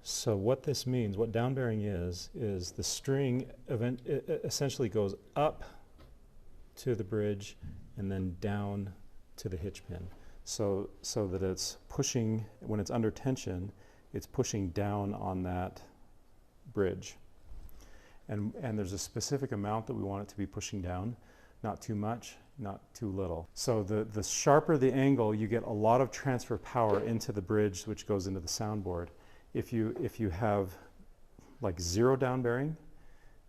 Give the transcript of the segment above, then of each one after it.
So what this means, what downbearing is the string essentially goes up to the bridge and then down to the hitch pin. So that it's pushing, when it's under tension, it's pushing down on that bridge. And there's a specific amount that we want it to be pushing down, not too much, not too little. So the sharper the angle, you get a lot of transfer power into the bridge, which goes into the soundboard. If you have like zero downbearing,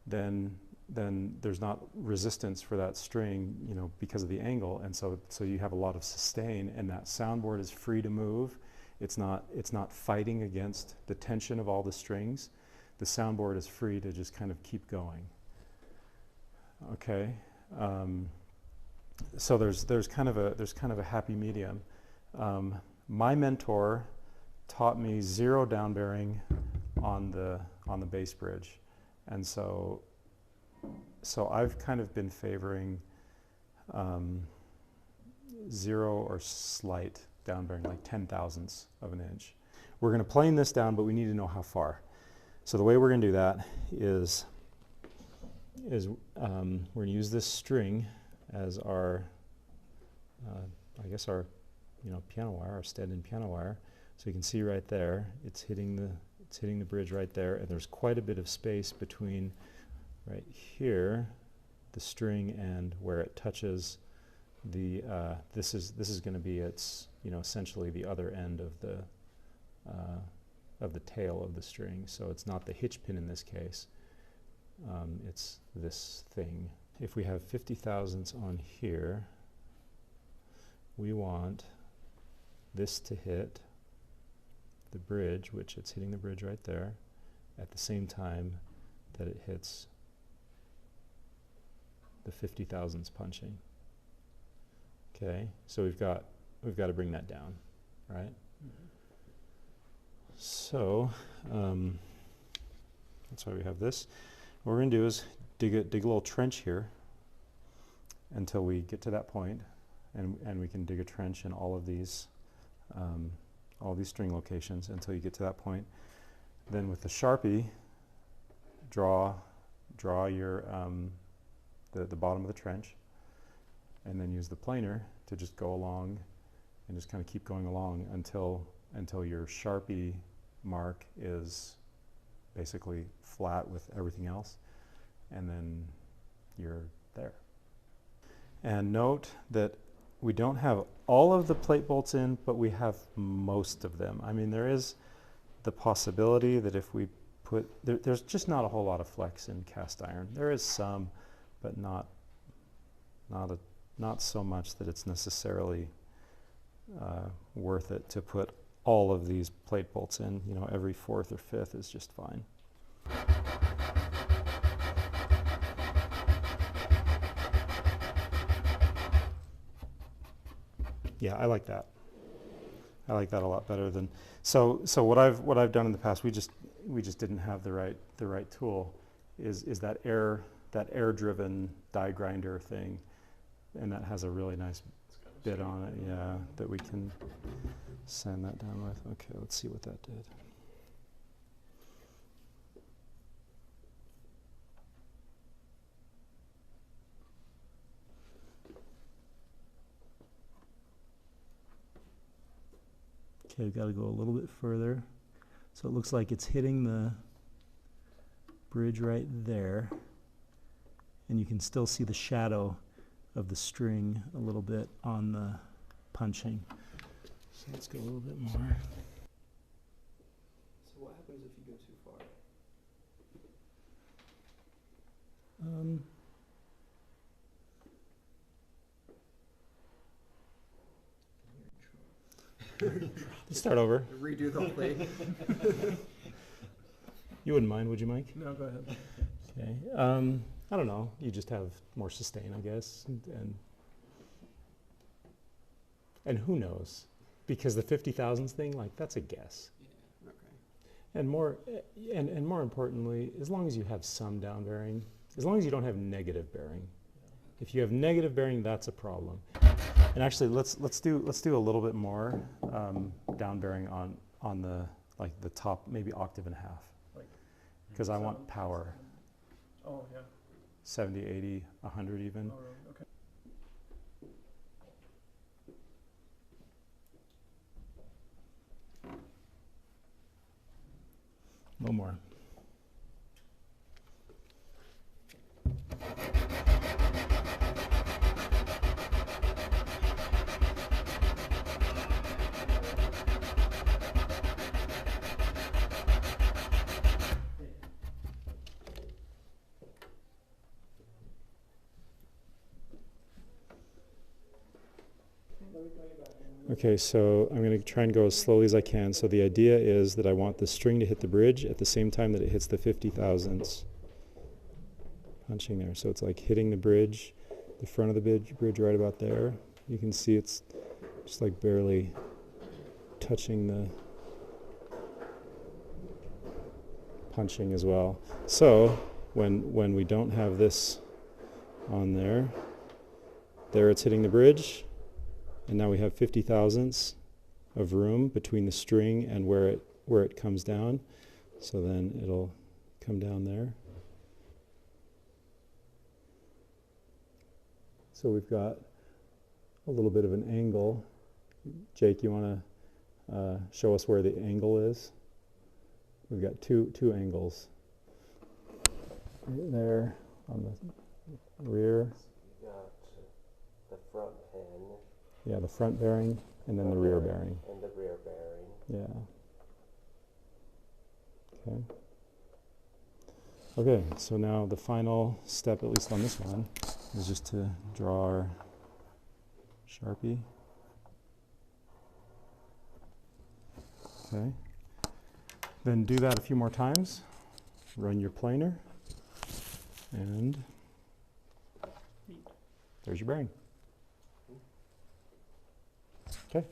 then there's not resistance for that string, you know, because of the angle, and so you have a lot of sustain, and that soundboard is free to move. It's not fighting against the tension of all the strings. The soundboard is free to just kind of keep going. Okay, so there's kind of a happy medium. My mentor taught me zero downbearing on the bass bridge, and so I've kind of been favoring zero or slight downbearing, like 10,000ths of an inch. We're going to plane this down, but we need to know how far. So the way we're going to do that is we're going to use this string as our, I guess our, you know, piano wire, our stand-in piano wire. So you can see right there, it's hitting the bridge right there, and there's quite a bit of space between right here, the string, and where it touches the. This is going to be its, you know, essentially the other end of the tail of the string. So it's not the hitch pin in this case. It's this thing. If we have 50 thousandths on here, we want this to hit the bridge, which it's hitting the bridge right there, at the same time that it hits the 50 thousandths punching. Okay, so we've got to bring that down, right? Mm-hmm. So that's why we have this. What we're going to do is dig a little trench here until we get to that point, and we can dig a trench in all these string locations until you get to that point. Then with the Sharpie, draw your the bottom of the trench, and then use the planer to just go along and just kind of keep going along until your Sharpie mark is basically flat with everything else, and then you're there. And note that we don't have all of the plate bolts in, but we have most of them. I mean, there is the possibility that if we put, there's just not a whole lot of flex in cast iron. There is some, but not so much that it's necessarily worth it to put all of these plate bolts in. You know, every fourth or fifth is just fine. Yeah, I like that. I like that a lot better than so what I've done in the past. We just didn't have the right tool. Is that air driven die grinder thing, and that has a really nice bit on it. Yeah, that we can sand that down with. Okay, let's see what that did. Okay, we've got to go a little bit further. So it looks like it's hitting the bridge right there. And you can still see the shadow of the string a little bit on the punching. So let's go a little bit more. So what happens if you go too far? Let's start over. Redo the whole thing. You wouldn't mind, would you, Mike? No, go ahead. Okay. I don't know. You just have more sustain, I guess, and who knows? Because the 50 thousandths thing, like, that's a guess. Yeah. Okay. And more importantly, as long as you have some down bearing, as long as you don't have negative bearing. Yeah. If you have negative bearing, that's a problem. And actually, let's do a little bit more down bearing on like the top, maybe octave and a half. Like Because I want seven? power, Oh, yeah. 70, 80, 100 even. Oh, really? Okay. No more. Okay, so I'm going to try and go as slowly as I can. So the idea is that I want the string to hit the bridge at the same time that it hits the 50 thousandths. Punching there. So it's like hitting the bridge, the front of the bridge right about there. You can see it's just like barely touching the punching as well. So when we don't have this on there, it's hitting the bridge. And now we have 50 thousandths of room between the string and where it comes down. So then it'll come down there. So we've got a little bit of an angle. Jake, you want to show us where the angle is? We've got two angles. Right there on the rear. You got the front pen. Yeah, the front bearing and then the rear bearing. And the rear bearing. Yeah. Okay. Okay, so now the final step, at least on this one, is just to draw our Sharpie. Okay. Then do that a few more times. Run your planer. And there's your bearing. Okay.